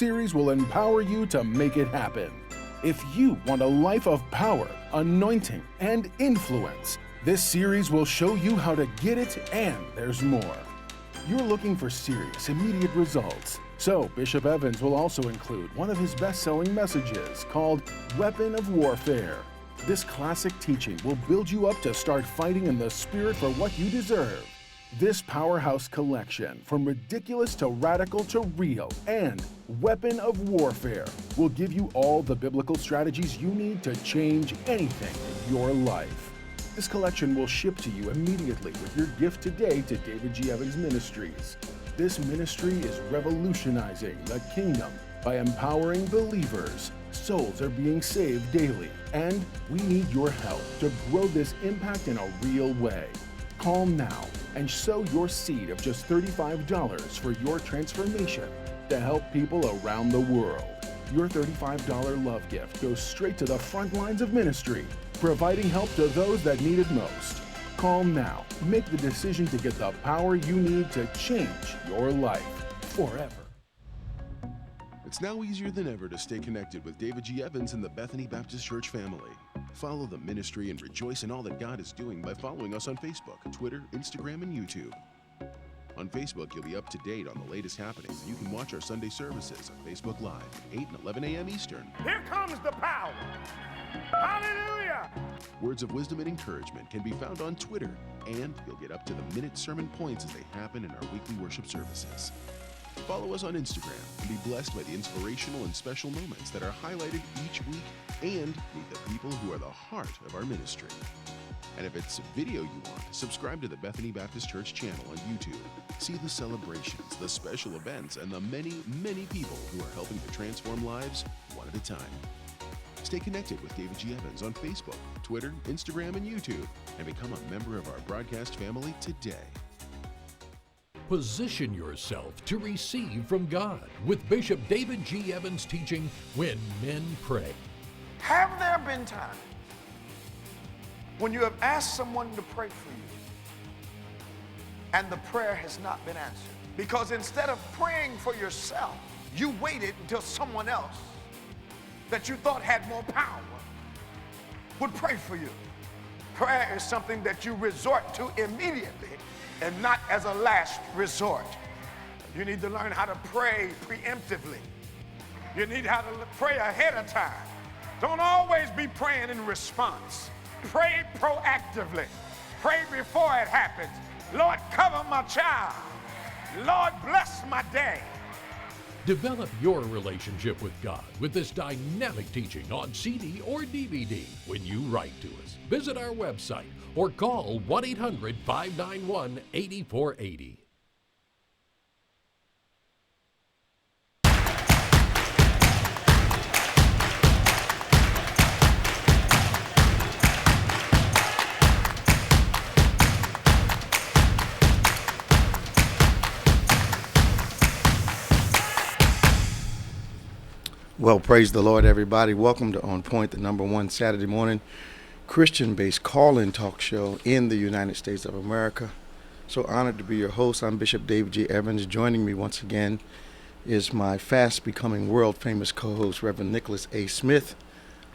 series will empower you to make it happen. If you want a life of power, anointing, and influence, this series will show you how to get it, and there's more. You're looking for serious, immediate results. So Bishop Evans will also include one of his best-selling messages called Weapon of Warfare. This classic teaching will build you up to start fighting in the spirit for what you deserve. This powerhouse collection, from ridiculous to radical to real, and Weapon of Warfare, will give you all the biblical strategies you need to change anything in your life. This collection will ship to you immediately with your gift today to David G. Evans Ministries. This ministry is revolutionizing the kingdom by empowering believers. Souls are being saved daily, and we need your help to grow this impact in a real way. Call now and sow your seed of just $35 for your transformation to help people around the world. Your $35 love gift goes straight to the front lines of ministry, providing help to those that need it most. Call now. Make the decision to get the power you need to change your life forever. It's now easier than ever to stay connected with David G. Evans and the Bethany Baptist Church family. Follow the ministry and rejoice in all that God is doing by following us on Facebook, Twitter, Instagram, and YouTube. On Facebook, you'll be up to date on the latest happenings, and you can watch our Sunday services on Facebook Live, 8 and 11 a.m. Eastern. Here comes the power. Hallelujah! Words of wisdom and encouragement can be found on Twitter, and you'll get up to the minute sermon points as they happen in our weekly worship services. Follow us on Instagram and be blessed by the inspirational and special moments that are highlighted each week, and meet the people who are the heart of our ministry. And if it's video you want, subscribe to the Bethany Baptist Church channel on YouTube. See the celebrations, the special events, and the many, many people who are helping to transform lives one at a time. Stay connected with David G. Evans on Facebook, Twitter, Instagram, and YouTube, and become a member of our broadcast family today. Position yourself to receive from God with Bishop David G. Evans teaching When Men Pray. Have there been times when you have asked someone to pray for you and the prayer has not been answered? Because instead of praying for yourself, you waited until someone else that you thought had more power would pray for you. Prayer is something that you resort to immediately and not as a last resort. You need to learn how to pray preemptively. You need how to pray ahead of time. Don't always be praying in response. Pray proactively. Pray before it happens. Lord, cover my child. Lord, bless my day. Develop your relationship with God with this dynamic teaching on CD or DVD when you write to us. Visit our website or call 1-800-591-8480. Well, praise the Lord, everybody. Welcome to OnPointe, the #1 Saturday morning Christian-based call-in talk show in the United States of America. So honored to be your host. I'm Bishop David G. Evans. Joining me once again is my fast-becoming world-famous co-host, Reverend Nicholas A. Smith,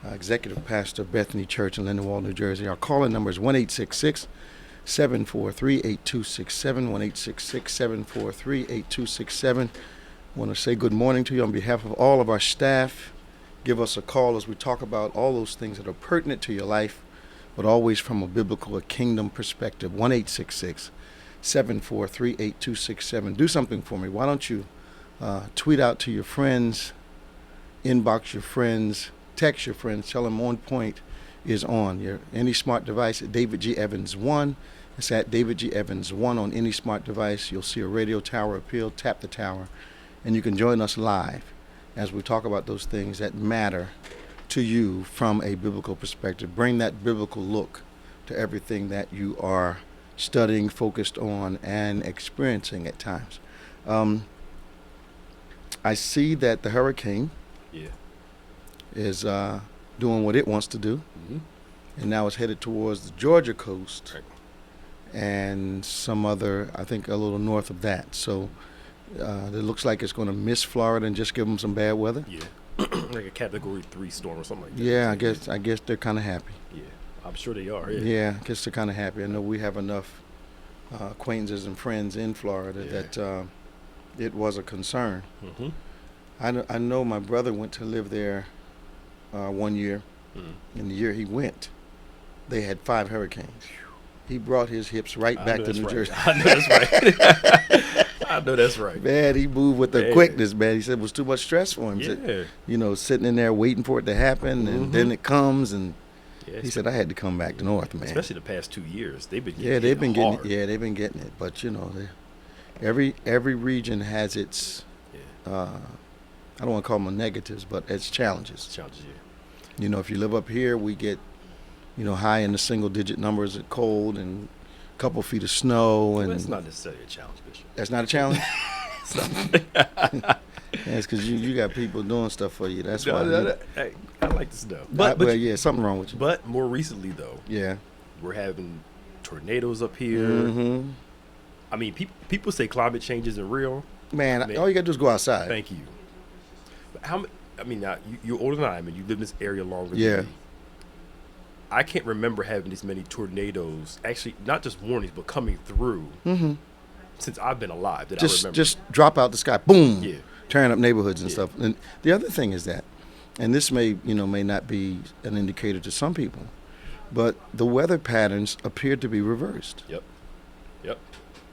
executive pastor of Bethany Church in Lindenwold, New Jersey. Our call-in number is 1-866-743-8267, 1-866-743-8267. I want to say good morning to you on behalf of all of our staff. Give us a call as we talk about all those things that are pertinent to your life, but always from a biblical, a kingdom perspective. 1-866-743-8267. Do something for me. Why don't you tweet out to your friends, inbox your friends, text your friends, tell them OnPointe is on your any smart device at David G. Evans 1. It's at David G. Evans 1 on any smart device. You'll see a radio tower appeal. Tap the tower. And you can join us live as we talk about those things that matter to you from a biblical perspective. Bring that biblical look to everything that you are studying, focused on, and experiencing at times. I see that the hurricane is doing what it wants to do, and now it's headed towards the Georgia coast and some other, I think, a little north of that. So It looks like it's going to miss Florida and just give them some bad weather. Yeah. Like a Category 3 storm or something like that. Yeah, I guess they're kind of happy. Yeah, I'm sure they are. Yeah, I guess they're kind of happy. I know we have enough acquaintances and friends in Florida that it was a concern. Mm-hmm. I know my brother went to live there 1 year. Mm-hmm. In the year he went, they had 5 hurricanes. He brought his hips right back to New Jersey. I know that's right. I know that's right. Man, he moved with the quickness, man. He said it was too much stress for him. Yeah. You know, sitting in there waiting for it to happen, and then it comes, and he said I had to come back to North, man. Especially the past 2 years, they've been they've been hard. they've been getting it. But you know, every region has its I don't want to call them negatives, but its challenges. Challenges, yeah. You know, if you live up here, we get high in the single-digit numbers of cold and a couple feet of snow, and that's not necessarily a challenge, Bishop. That's not a challenge. That's because you got people doing stuff for you. That's why. Hey, I like this stuff. But something wrong with you. But more recently, though, we're having tornadoes up here. Mm-hmm. I mean, people say climate change isn't real. Man, all you got to do is go outside. Thank you. But now, you're older than I am, and you live in this area longer than me. I can't remember having this many tornadoes, actually, not just warnings, but coming through since I've been alive that I remember. Just drop out the sky, boom, Yeah. tearing up neighborhoods and stuff. And the other thing is that, and this may not be an indicator to some people, but the weather patterns appear to be reversed. Yep,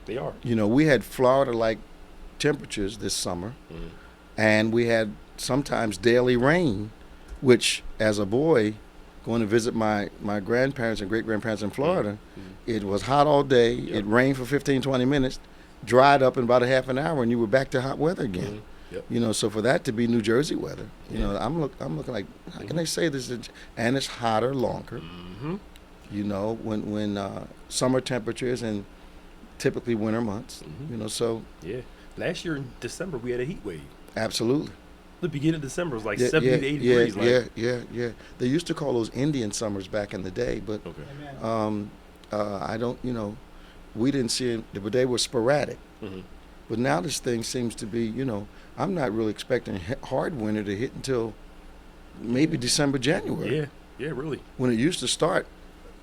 they are. You know, we had Florida-like temperatures this summer, and we had sometimes daily rain, which, as a boy, going to visit my grandparents and great-grandparents in Florida, it was hot all day. It rained for 15, 20 minutes, dried up in about a half an hour, and you were back to hot weather again. You know, so for that to be New Jersey weather, you know, I'm looking like, how can they say this? And it's hotter longer. You know, when summer temperatures and typically winter months. You know, so last year in December we had a heat wave. Absolutely. The beginning of December was like 70 to 80 degrees. Yeah. They used to call those Indian summers back in the day, but I don't, we didn't see it, but they were sporadic. But now this thing seems to be, I'm not really expecting hard winter to hit until maybe December, January. Yeah, really. When it used to start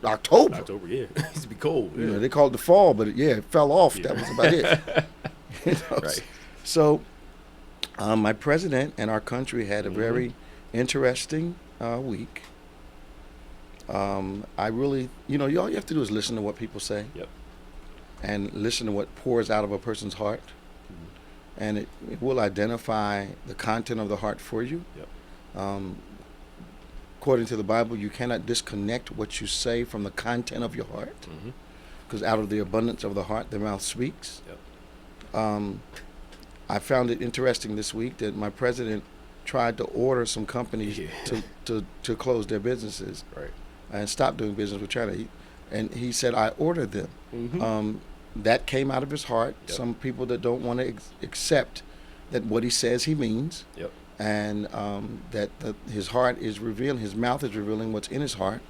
October, yeah. It used to be cold. You know, they called it the fall, but it fell off. That was about it. Right. So my president and our country had a very interesting week. I really, all you have to do is listen to what people say. Yep. And listen to what pours out of a person's heart. And it will identify the content of the heart for you. Yep. According to the Bible, you cannot disconnect what you say from the content of your heart, because out of the abundance of the heart, the mouth speaks. Yep. I found it interesting this week that my president tried to order some companies to close their businesses and stop doing business with China. And he said, I ordered them. That came out of his heart. Yep. Some people that don't want to accept that what he says he means. Yep. And that his heart is revealing, his mouth is revealing what's in his heart.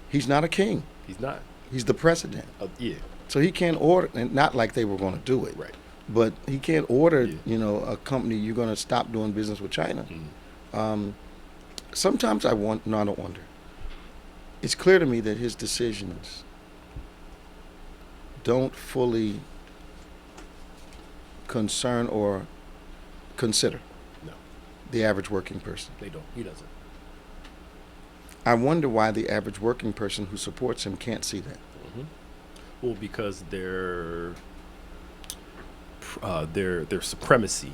He's not a king. He's not. He's the president. Yeah. So he can't order, and not like they were going to do it. Right. But he can't order, a company, you're going to stop doing business with China. Sometimes I don't wonder. It's clear to me that his decisions don't fully concern or consider the average working person. They don't. He doesn't. I wonder why the average working person who supports him can't see that. Well, because their supremacy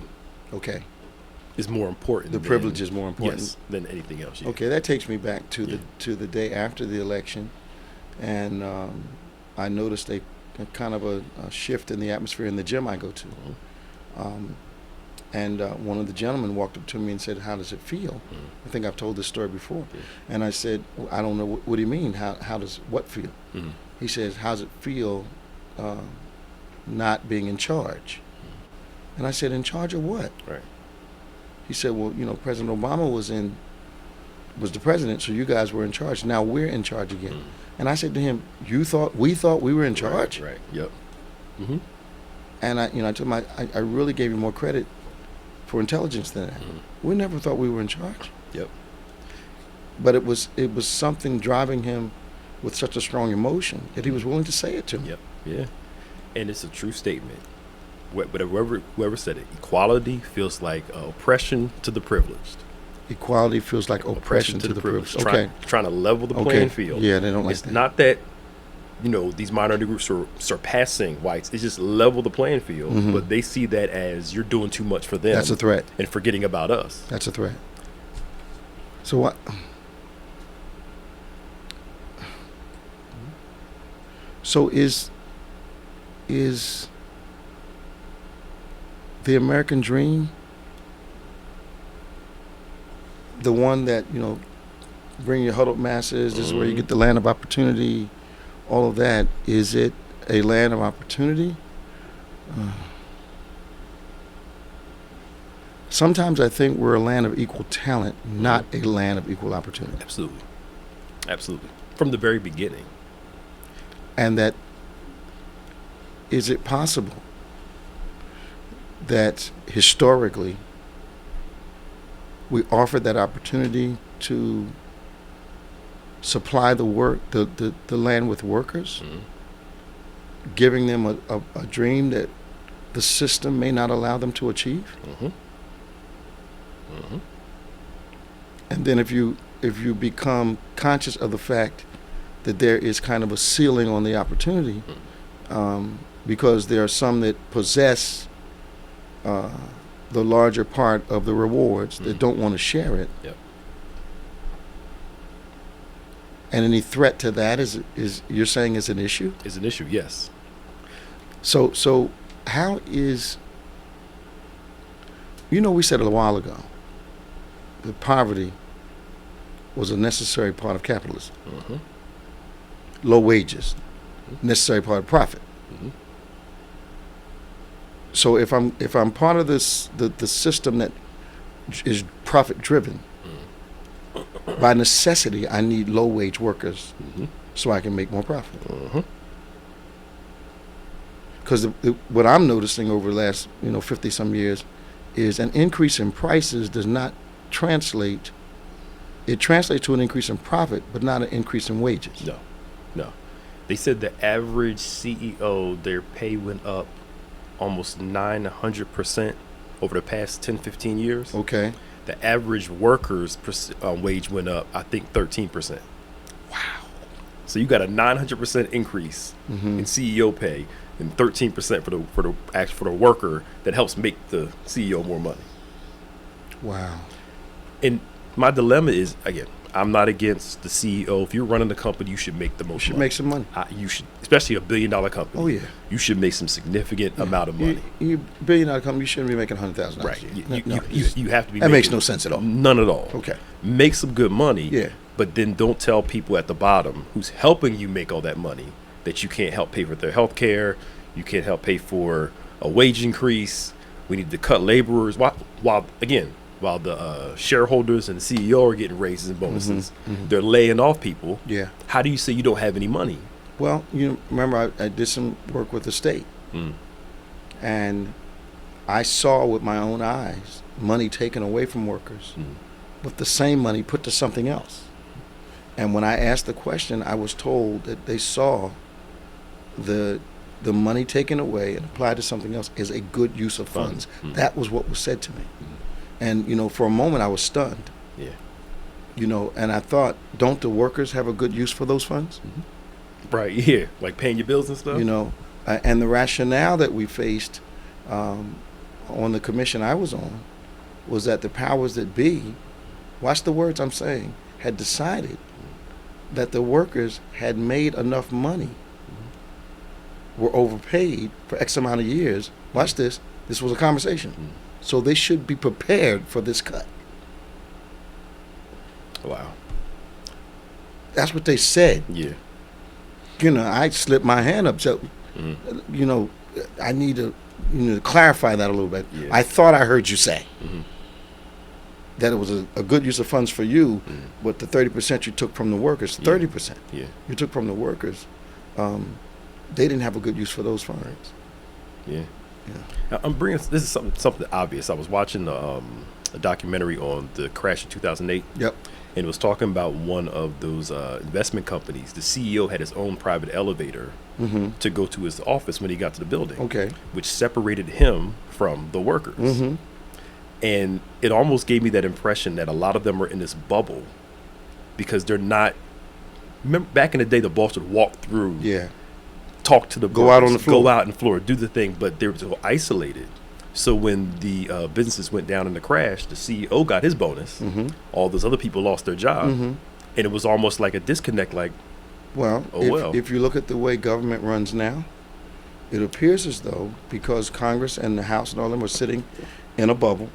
is more important. The privilege is more important than anything else. Yeah. Okay, that takes me back to the day after the election, and I noticed a kind of a shift in the atmosphere in the gym I go to. And one of the gentlemen walked up to me and said, how does it feel? I think I've told this story before. And I said, I don't know, what do you mean? How does what feel? He says, how's it feel not being in charge? And I said, in charge of what? Right. He said, well, President Obama was the president, so you guys were in charge. Now we're in charge again. And I said to him, we thought we were in charge? Right. Yep. And I told him I really gave you more credit for intelligence than that. We never thought we were in charge. Yep. But it was something driving him with such a strong emotion that he was willing to say it to me. Yep. Yeah. And it's a true statement. But whoever said it, equality feels like oppression to the privileged. Equality feels like oppression to the privileged. Okay. Trying to level the playing field. Yeah, they don't like it's that. It's not that, these minority groups are surpassing whites. It's just level the playing field. But they see that as you're doing too much for them. That's a threat. And forgetting about us. That's a threat. So what? So is the American dream the one that, bring your huddled masses, this is where you get the land of opportunity, all of that? Is it a land of opportunity? Sometimes I think we're a land of equal talent, not a land of equal opportunity. Absolutely. Absolutely. From the very beginning. And that, is it possible that historically we offered that opportunity to supply the land with workers, giving them a dream that the system may not allow them to achieve? And then if you become conscious of the fact that there is kind of a ceiling on the opportunity, because there are some that possess the larger part of the rewards that don't want to share it. Yep. And any threat to that is you're saying is an issue? Is an issue, yes. So how is, we said a while ago that poverty was a necessary part of capitalism. Low wages, necessary part of profit. So if I'm part of this the system that is profit driven, by necessity I need low wage workers so I can make more profit. Because what I'm noticing over the last 50 some years is an increase in prices does not translate. It translates to an increase in profit, but not an increase in wages. No. They said the average CEO, their pay went up almost 900% over the past 10, 15 years. Okay. The average worker's wage went up, I think, 13%. Wow. So you got a 900% increase in CEO pay and 13% for the worker that helps make the CEO more money. Wow. And my dilemma is, again, I'm not against the CEO. If you're running the company, you should make the most money. You should make some money. You should, especially a $1 billion company. Oh, yeah. You should make some significant amount of money. You $1 billion company, you shouldn't be making $100,000. Right. No, You have to be. That makes no sense at all. None at all. Okay. Make some good money. Yeah. But then don't tell people at the bottom who's helping you make all that money that you can't help pay for their health care, you can't help pay for a wage increase. We need to cut laborers. While the shareholders and the CEO are getting raises and bonuses, they're laying off people. Yeah. How do you say you don't have any money? Well, remember I did some work with the state, and I saw with my own eyes money taken away from workers, with the same money put to something else. And when I asked the question, I was told that they saw the money taken away and applied to something else as a good use of funds. That was what was said to me. And, for a moment I was stunned. Yeah. And I thought, don't the workers have a good use for those funds? Right, yeah. Like paying your bills and stuff? And the rationale that we faced on the commission I was on was that the powers that be, watch the words I'm saying, had decided that the workers had made enough money, were overpaid for X amount of years. Watch this. This was a conversation. So they should be prepared for this cut. Wow. That's what they said. Yeah. I slipped my hand up. So, I need to, clarify that a little bit. Yeah. I thought I heard you say that it was a good use of funds for you, but the 30% you took from the workers, 30% you took from the workers, they didn't have a good use for those funds. Yeah. I'm bringing this is something obvious. I was watching a documentary on the crash in 2008. Yep. And it was talking about one of those investment companies. The CEO had his own private elevator to go to his office when he got to the building. Okay. Which separated him from the workers. Mm-hmm. And it almost gave me that impression that a lot of them are in this bubble because they're not. Remember, back in the day, the boss would walk through, talk to the go out on the floor, go out on the floor, do the thing, but they were so isolated. So when the businesses went down in the crash, the CEO got his bonus. All those other people lost their job, and it was almost like a disconnect. Like, if you look at the way government runs now, it appears as though because Congress and the House and all of them are sitting in a bubble,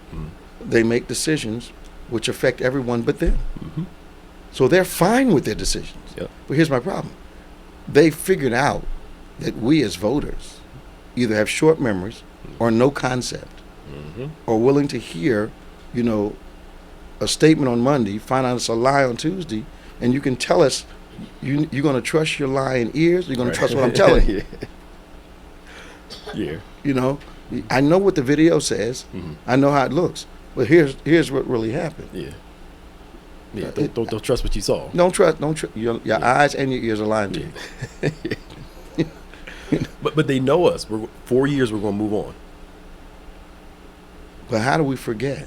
they make decisions which affect everyone but them. So they're fine with their decisions. Yep. But here's my problem. They figured out that we as voters either have short memories or no concept, or willing to hear, a statement on Monday, find out it's a lie on Tuesday, and you can tell us you're going to trust your lying ears, you're going to trust what I'm telling you. I know what the video says. I know how it looks. But here's what really happened. Don't trust what you saw. Don't trust. Your eyes and your ears are lying to you. But they know us. 4 years. We're going to move on. But how do we forget?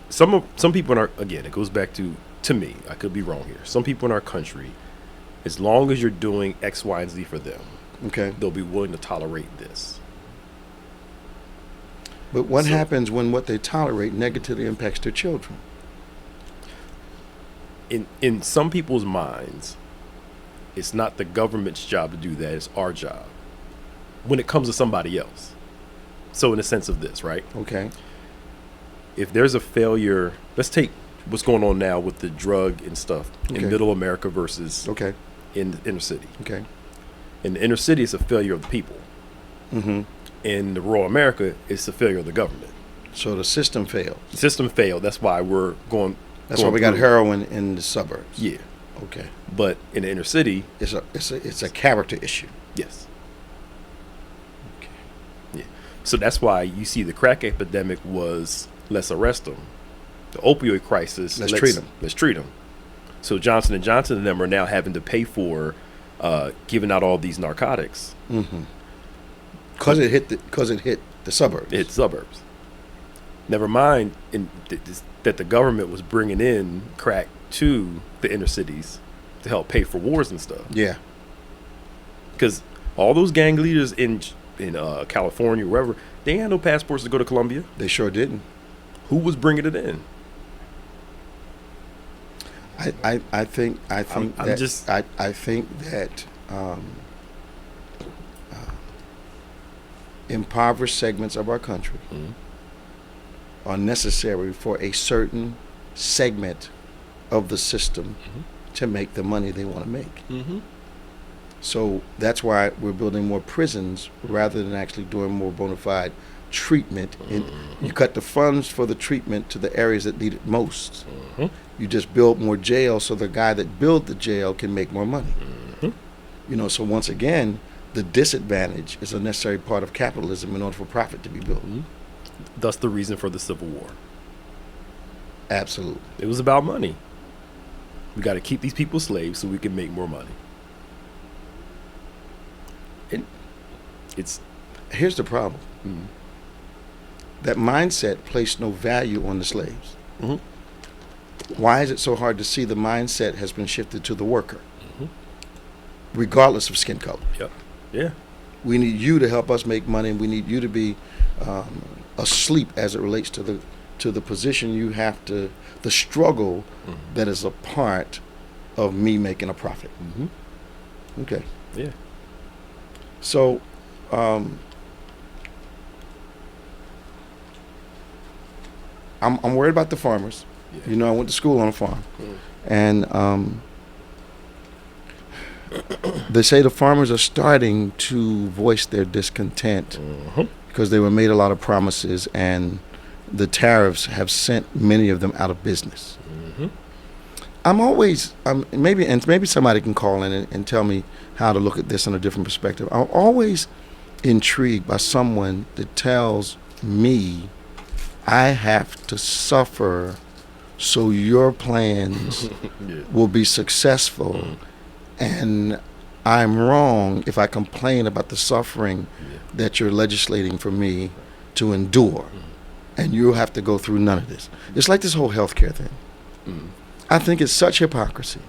Some people in our, again, it goes back to me. I could be wrong here. Some people in our country, as long as you're doing X, Y, and Z for them, they'll be willing to tolerate this. But what happens when what they tolerate negatively impacts their children? In some people's minds, it's not the government's job to do that. It's our job. When it comes to somebody else. So in the sense of this, right? Okay. If there's a failure, let's take what's going on now with the drug and stuff in middle America versus in the inner city. Okay. In the inner city, it's a failure of the people. In the rural America, it's a failure of the government. So the system failed. The system failed. That's why we're going. That's why we got heroin in the suburbs. Yeah. Okay. But in the inner city, it's a character issue. Yes. Okay. Yeah. So that's why you see the crack epidemic was let's arrest them. The opioid crisis. Let's treat them. Let's treat them. So Johnson & Johnson and them are now having to pay for giving out all these narcotics. Because it hit the suburbs. It hit suburbs. Never mind that the government was bringing in crack to the inner cities to help pay for wars and stuff. Yeah. Because all those gang leaders in California, wherever, they had no passports to go to Colombia. They sure didn't. Who was bringing it in? I think that impoverished segments of our country are necessary for a certain segment of the system to make the money they want to make. So that's why we're building more prisons rather than actually doing more bona fide treatment. And you cut the funds for the treatment to the areas that need it most. You just build more jails so the guy that built the jail can make more money. So once again, the disadvantage is a necessary part of capitalism in order for profit to be built. That's the reason for the Civil War. Absolutely. It was about money. We got to keep these people slaves so we can make more money. And here's the problem. That mindset placed no value on the slaves. Why is it so hard to see the mindset has been shifted to the worker, regardless of skin color? Yeah. We need you to help us make money, and we need you to be asleep as it relates to the position you have to, the struggle that is a part of me making a profit. Okay. Yeah. So, I'm worried about the farmers. Yeah. I went to school on a farm, and they say the farmers are starting to voice their discontent because they were made a lot of promises, and the tariffs have sent many of them out of business. I'm always maybe somebody can call in and tell me how to look at this in a different perspective. I'm always intrigued by someone that tells me I have to suffer so your plans will be successful, and I'm wrong if I complain about the suffering that you're legislating for me to endure, and you'll have to go through none of this. It's like this whole healthcare thing. I think it's such hypocrisy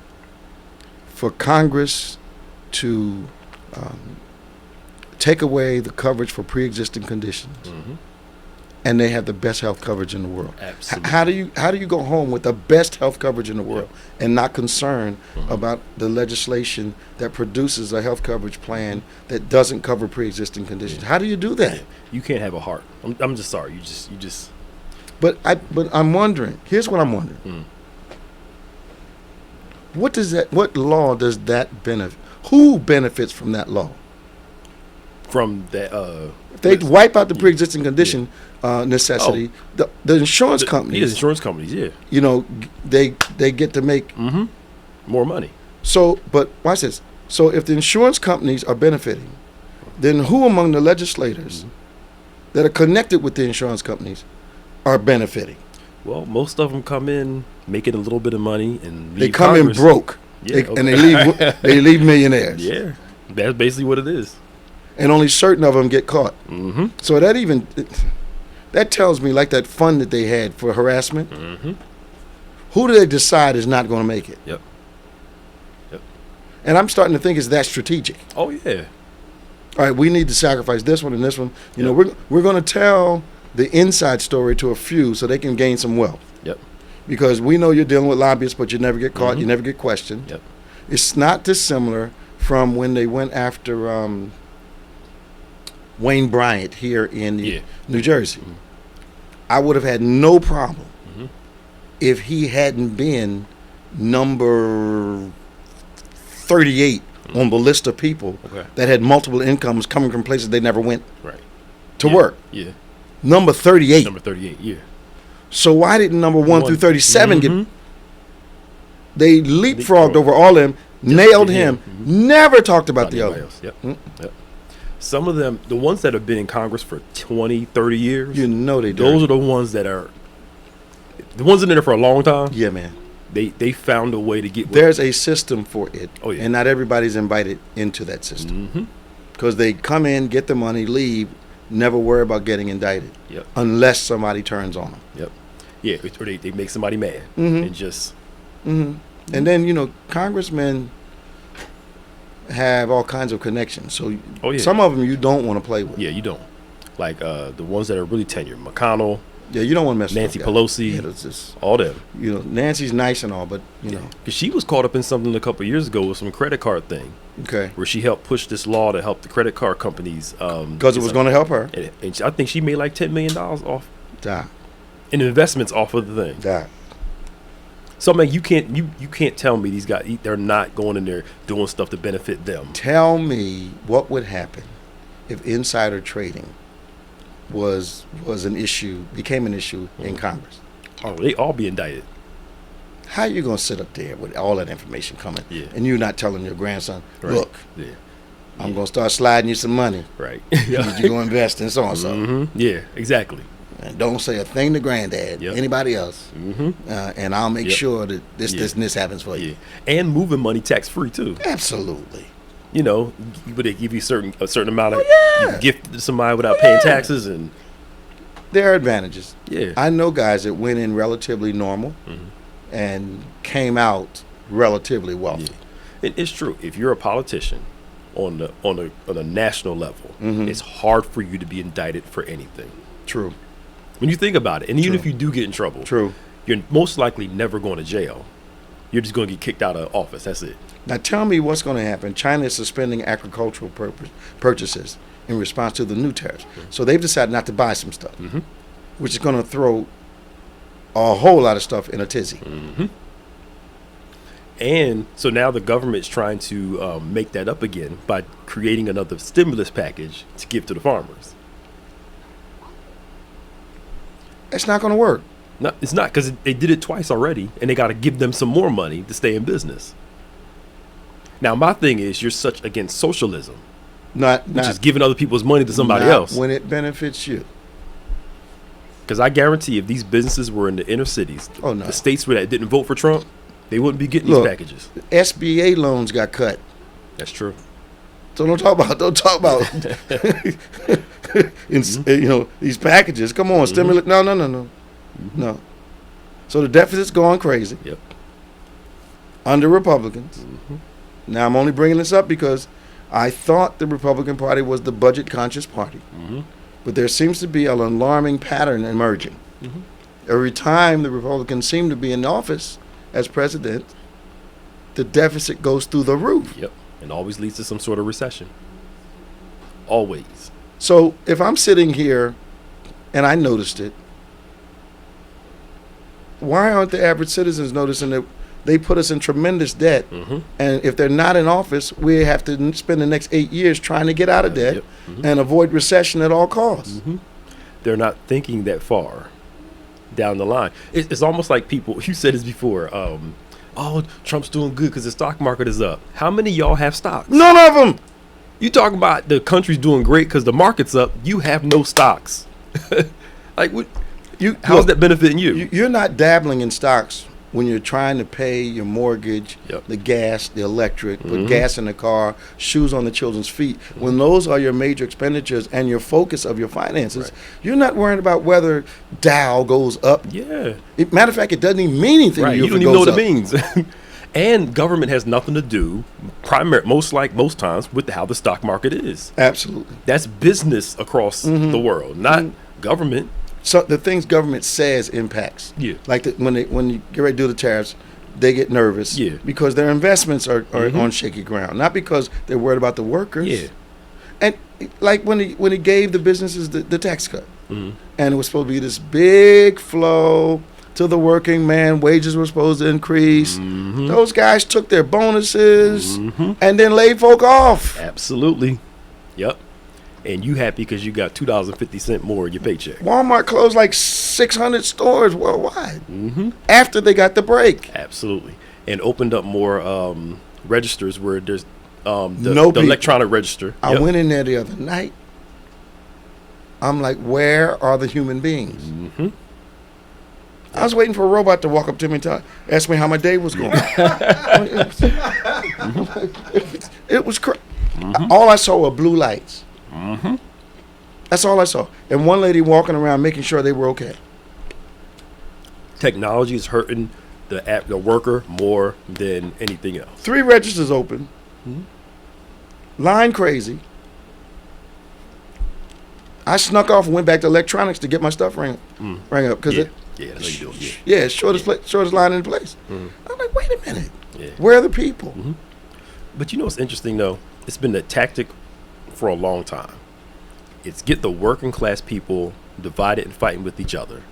for Congress to take away the coverage for pre-existing conditions, and they have the best health coverage in the world. Absolutely. How do you go home with the best health coverage in the world and not concerned about the legislation that produces a health coverage plan that doesn't cover pre-existing conditions? How do you do that? You can't have a heart. I'm just sorry. You just. But I'm wondering. Here's what I'm wondering. What law does that benefit? Who benefits from that law? From that. If they wipe out the pre-existing condition necessity, the insurance companies. The insurance companies, yeah. You know, they get to make more money. So, but watch this. So, if the insurance companies are benefiting, then who among the legislators that are connected with the insurance companies are benefiting? Well, most of them come in making a little bit of money and leave they come Congress. in broke, Yeah, and they leave millionaires. Yeah, that's basically what it is. And only certain of them get caught. So that tells me, like that fund that they had for harassment, who do they decide is not going to make it? Yep. And I'm starting to think it's that strategic. Oh yeah. All right, we need to sacrifice this one and this one. You know, we're going to tell the inside story to a few so they can gain some wealth. Yep. Because we know you're dealing with lobbyists, but you never get caught, you never get questioned. Yep. It's not dissimilar from when they went after Wayne Bryant here in New Jersey. I would have had no problem if he hadn't been number 38 on the list of people that had multiple incomes coming from places they never went to work. Yeah. Number 38. Number 38, yeah. So why didn't number 1 through 37 get... They leapfrogged over all of them, nailed him, never talked about the others. Yep. Some of them, the ones that have been in Congress for 20, 30 years, you know they do. Those are the ones that are... The ones in there for a long time. Yeah, man. They found a way to get... There's a system for it. Oh, yeah. And not everybody's invited into that system. Because they come in, get the money, leave, never worry about getting indicted. Yep. Unless somebody turns on them. Yep. Yeah, or they make somebody mad and just... And then, you know, congressmen have all kinds of connections. So some of them you don't want to play with. Yeah, you don't. Like the ones that are really tenured. McConnell. Yeah, you don't want to mess with Nancy Pelosi. All them. You know, Nancy's nice and all, but, you know. Because she was caught up in something a couple of years ago with some credit card thing. Okay. Where she helped push this law to help the credit card companies. Because it was going to help her. And I think she made like $10 million off. In investments off of the thing. So, man, you can't tell me these guys, they're not going in there doing stuff to benefit them. Tell me what would happen if insider trading was an issue, became an issue in Congress. Oh, they all be indicted. How you going to sit up there with all that information coming and you not telling your grandson, look, I'm going to start sliding you some money. Right. You're going to invest in so-and-so. Yeah, exactly. And don't say a thing to granddad, anybody else, and I'll make sure that this and this happens for you. And moving money tax-free, too. Absolutely. You know, but they give you a certain amount of you can gift to somebody without paying taxes, and there are advantages. Yeah, I know guys that went in relatively normal and came out relatively wealthy. It's true. If you're a politician on a national level, it's hard for you to be indicted for anything. True. When you think about it, and even if you do get in trouble, you're most likely never going to jail. You're just going to get kicked out of office. That's it. Now tell me what's going to happen. China is suspending agricultural purchases in response to the new tariffs. So they've decided not to buy some stuff, which is going to throw a whole lot of stuff in a tizzy. And so now the government's trying to make that up again by creating another stimulus package to give to the farmers. It's not going to work. No, it's not, because they did it twice already, and they got to give them some more money to stay in business. Now, my thing is, you're such against socialism, Not which is giving other people's money to somebody not else. when it benefits you. Because I guarantee if these businesses were in the inner cities, Oh, no. the states where that didn't vote for Trump, they wouldn't be getting Look, these packages. SBA loans got cut. That's true. So don't talk about these packages. Come on, stimulate. No. So the deficit's going crazy Yep. under Republicans. Now I'm only bringing this up because I thought the Republican Party was the budget conscious party, but there seems to be an alarming pattern emerging. Every time the Republicans seem to be in office as president, the deficit goes through the roof. Yep. And always leads to some sort of recession. Always. So if I'm sitting here and I noticed it, why aren't the average citizens noticing that they put us in tremendous debt? And if they're not in office, we have to spend the next 8 years trying to get out of debt and avoid recession at all costs. They're not thinking that far down the line. It's almost like people, you said this before, oh, Trump's doing good because the stock market is up. How many of y'all have stocks? None of them. You talk about the country's doing great because the market's up. You have no stocks. Like, what? How's that benefiting you? You're not dabbling in stocks when you're trying to pay your mortgage, Yep. the gas, the electric, put gas in the car, shoes on the children's feet. When those are your major expenditures and your focus of your finances, you're not worried about whether Dow goes up. Yeah. Matter of fact, it doesn't even mean anything Right. to you You if don't it even know goes what up. it means. And government has nothing to do, most times, with how the stock market is. Absolutely. That's business across the world, not government. So the things government says impacts. Yeah. Like when you get ready to do the tariffs, they get nervous. Yeah. Because their investments are on shaky ground, not because they're worried about the workers. Yeah. And like when he gave the businesses the tax cut, and it was supposed to be this big flow to the working man, wages were supposed to increase. Those guys took their bonuses and then laid folk off. Absolutely. Yep. And you happy because you got $2.50 more in your paycheck. Walmart closed like 600 stores worldwide after they got the break. Absolutely. And opened up more registers where there's the people. electronic register. I went in there the other night. I'm like, where are the human beings? I was waiting for a robot to walk up to me and ask me how my day was going. It was crazy. All I saw were blue lights. That's all I saw. And one lady walking around making sure they were okay. Technology is hurting the worker more than anything else. 3 registers open. Line crazy. I snuck off and went back to electronics to get my stuff rang up because That's what you're doing. yeah, shortest line in place. I'm like, wait a minute. Yeah. Where are the people? But you know what's interesting though? It's been the tactic for a long time. It's get the working class people divided and fighting with each other.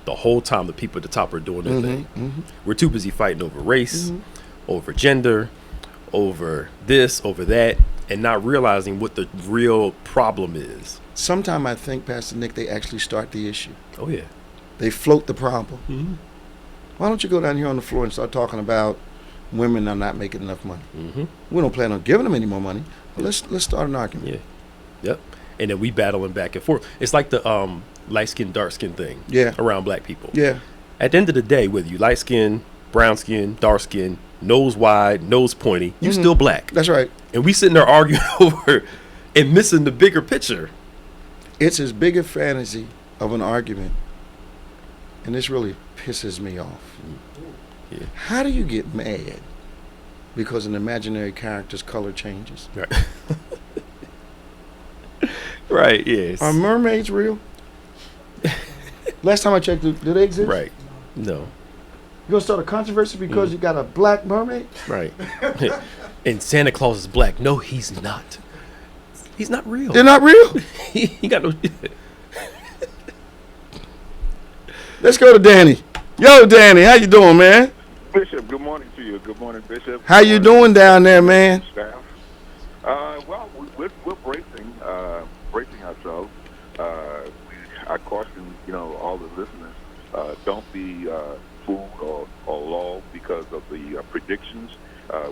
The whole time the people at the top are doing their thing. We're too busy fighting over race, over gender, over this, over that, and not realizing what the real problem is. Sometime I think, Pastor Nick, they actually start the issue. Oh yeah. They float the problem. Why don't you go down here on the floor and start talking about women are not making enough money? We don't plan on giving them any more money, but let's start an argument. Yeah. Yep. And then we battling back and forth. It's like the light skin, dark skin thing. Yeah. Around black people. Yeah. At the end of the day, whether you light skin, brown skin, dark skin, nose wide, nose pointy, you still black. That's right. And we sitting there arguing over and missing the bigger picture. It's as big a fantasy of an argument, and this really pisses me off. Yeah. How do you get mad because an imaginary character's color changes? Right. Right, yes. Are mermaids real? Last time I checked, do they exist? Right. No. You gonna start a controversy because you got a black mermaid? Right. And Santa Claus is black. No, he's not. He's not real. They're not real. He got no. Let's go to Danny. Yo, Danny, how you doing, man? Bishop, good morning to you. Good morning, Bishop. How you doing down there, man? Staff. Well, we're bracing ourselves. I caution, all the listeners don't be fooled or lulled because of the predictions,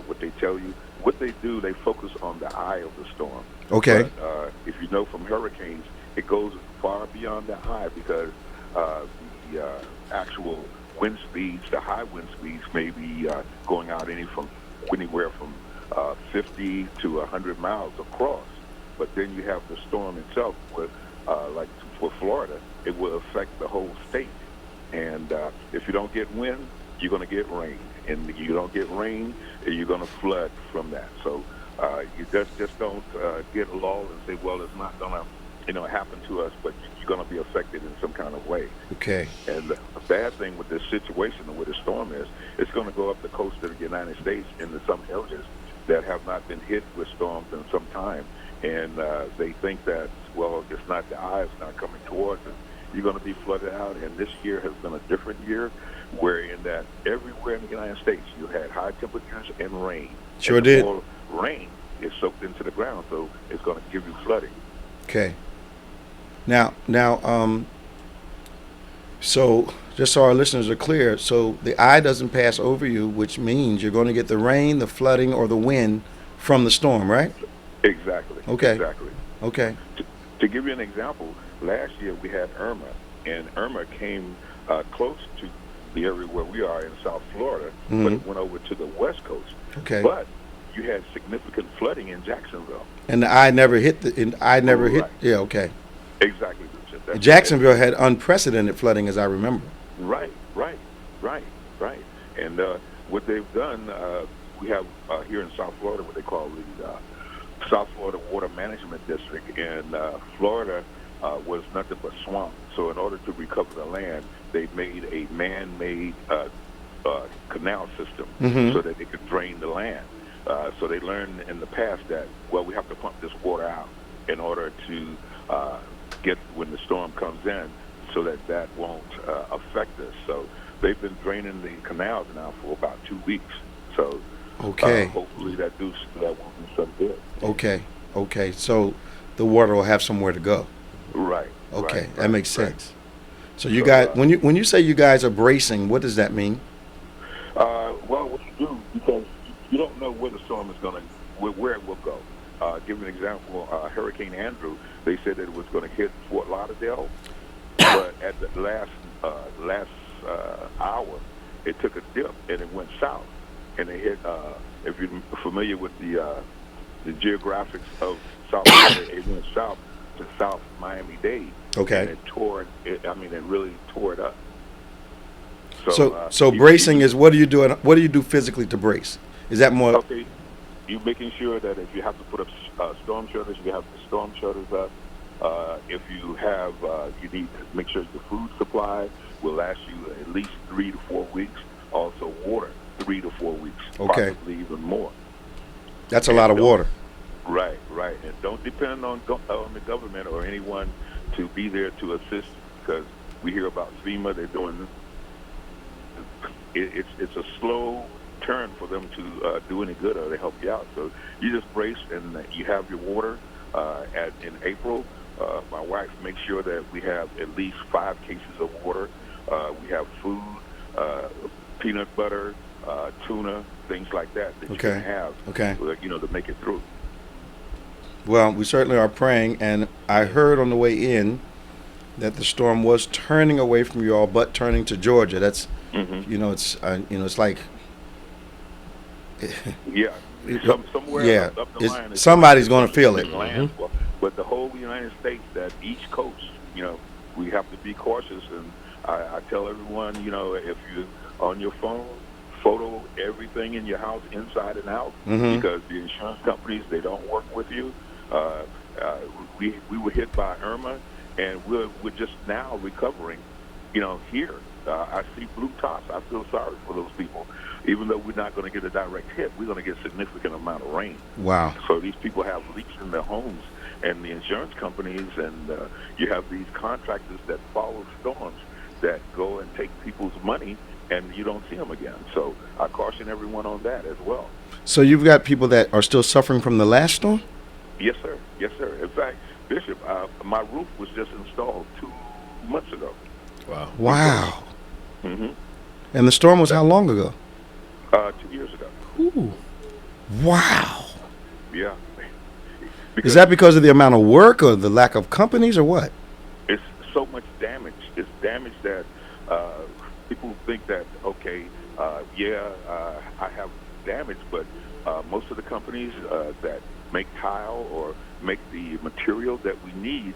what they tell you. What they do, they focus on the eye of the storm. Okay. But if you know from hurricanes, it goes far beyond the eye because the actual wind speeds, the high wind speeds, may be going out anywhere from 50 to 100 miles across. But then you have the storm itself, like for Florida, it will affect the whole state. And if you don't get wind, you're going to get rain. And if you don't get rain, you're going to flood from that. So you just don't get lulled and say, well, it's not going to happen to us, but you're going to be affected in some kind of way. Okay. And the bad thing with this situation and where the storm is, it's going to go up the coast of the United States into some areas that have not been hit with storms in some time. And they think that, well, it's not the eye, it's not coming towards us. You're going to be flooded out. And this year has been a different year, wherein that everywhere in the United States you had high temperatures and rain. Sure and did. More rain is soaked into the ground, so it's going to give you flooding. Okay. Now, so just so our listeners are clear, so the eye doesn't pass over you, which means you're going to get the rain, the flooding, or the wind from the storm, right? Exactly. Okay. Exactly. Okay. To give you an example, last year we had Irma, and Irma came close to the area where we are in South Florida, but it went over to the West Coast. Okay. But you had significant flooding in Jacksonville. And the eye never hit hit. Right. Yeah. Okay. Exactly, Richard. That's Jacksonville had unprecedented flooding, as I remember. Right. And what they've done, we have here in South Florida what they call the South Florida Water Management District, and Florida was nothing but swamp. So in order to recover the land, they made a man-made canal system so that they could drain the land. So they learned in the past that, well, we have to pump this water out in order to get when the storm comes in so that won't affect us. So they've been draining the canals now for about 2 weeks. So hopefully that will do some good. Okay. So the water will have somewhere to go. Right. Okay, right, that makes sense. Right. So you guys, when you say you guys are bracing, what does that mean? Well, what you do, because you don't know where the storm is where it will go. Give an example, Hurricane Andrew, they said that it was going to hit Fort Lauderdale, but at the last hour, it took a dip and it went south, and it hit. If you're familiar with the geographics of South Florida, it went south to South Miami-Dade. Okay. And it really tore it up. So bracing is what do you do? What do you do physically to brace? Is that more? Okay, you making sure that if you have to put up storm shelters, you have the storm shelters up. If you have, you need to make sure the food supply will last you at least 3 to 4 weeks. Also, water 3 to 4 weeks, possibly even more. That's a lot of water. Right. And don't depend on the government or anyone to be there to assist, because we hear about FEMA. They're doing it's a slow turn for them to do any good or to help you out. So you just brace, and you have your water. In April, my wife makes sure that we have at least 5 cases of water. We have food, peanut butter, tuna, things like that you can have, to make it through. Well, we certainly are praying, and I heard on the way in that the storm was turning away from you all, but turning to Georgia. That's, it's like, somewhere up the line. Somebody's going to feel it. But the whole United States, that each coast, we have to be cautious. And I tell everyone, if you're on your phone, photo everything in your house inside and out, because the insurance companies, they don't work with you. We were hit by Irma, and we're just now recovering, here. I see blue tops. I feel sorry for those people. Even though we're not going to get a direct hit, we're going to get a significant amount of rain. Wow. So these people have leaks in their homes, and the insurance companies, and you have these contractors that follow storms that go and take people's money, and you don't see them again. So I caution everyone on that as well. So you've got people that are still suffering from the last storm? Yes, sir. In fact, Bishop, my roof was just installed 2 months ago. Wow. Mm-hmm. And the storm was how long ago? 2 years ago. Ooh. Wow. Yeah. Is that because of the amount of work or the lack of companies or what? It's so much damage. It's damage that people think that, okay, I have damage, but most of the companies that make tile or make the material that we need,